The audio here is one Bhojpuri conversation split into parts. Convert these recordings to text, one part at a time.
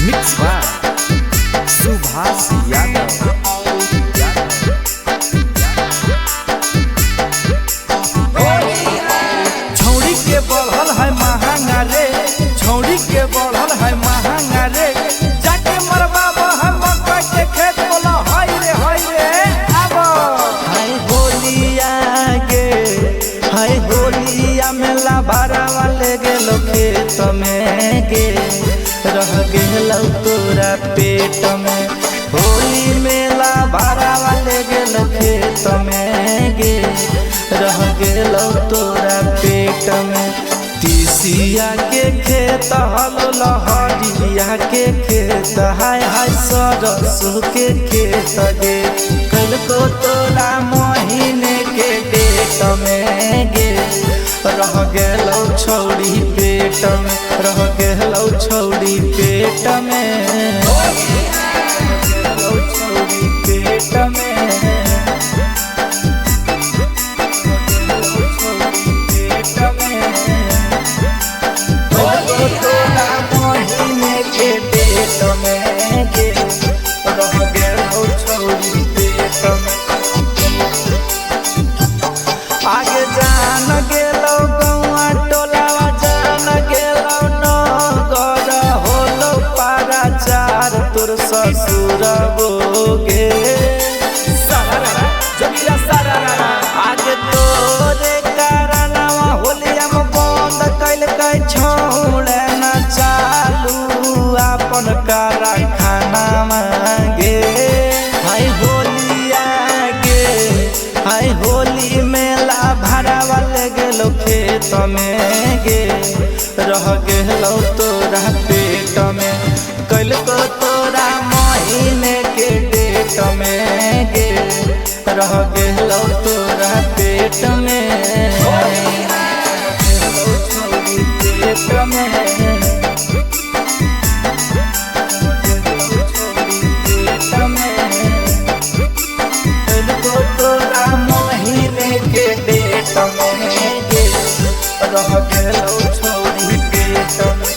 Mix by Subhash Yadav. छौड़ी के बढ़ल है महंगा रे, छौड़ी के बढ़ल है महंगा रे, जाके मरबा है मकई के खेत बोला हाय रे अब हाय होलिया गे, हाय होलिया में लाभारा वाले गेलो खेत में गे, रह गेलो तोरा पेट में। होली में लाभारा वाले गेलो खेत में गे, रह गेलो तोरा पेट में। तीसिया के खेत हलो लहरिया के खेत, हाय हाय सरसों के खेत गे, कल को तोरा महीने के डेट में गे, रह गेलो छौड़ी पेट में, रह गेलो छौड़ी पेट में, गेलो छौड़ी पेट में। आगे जान गेलो गौआ टोलावा, जान गेलो नगर होलो पारा चार तोर ससुर बोगे। आगे तोरे कारनामा होलिया में बंद कैल कै छोड़े न चालू अपन कारखाना मांगे। हाय होलिया गे, हाय होली में लाभारा वाले गेलो खेत में गे, रह गेलो तोरा पेट में, कल को तोरा महीने के डेट में गे, रह गेलो तोरा पेट में, गेलो छौड़ी पेट में। रह गेलो छौड़ी पेट में।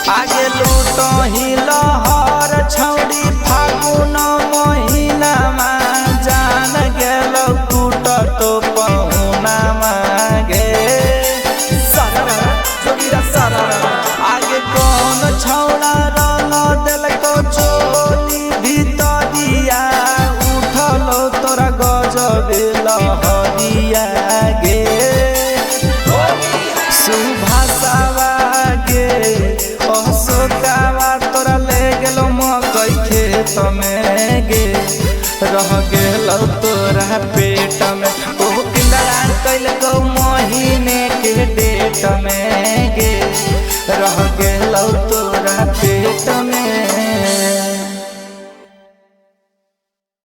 आगे लूटो ही लहर छौड़ी फागुन महीना में, जान गेलो टूट तो पहुना मांगे। आगे कौन छौड़ा रंग देलको चोली भीतरिया, उठलो तोरा गजबे लहरिया गे। सुभाषवा गे, अशोकवा तोरा ले गेलो मकई खेत में गे, रह गेलो तोरा पेट में। ओ किंदरा कैल को महीने के डेट में गे, रह गेलो तोरा पेट में।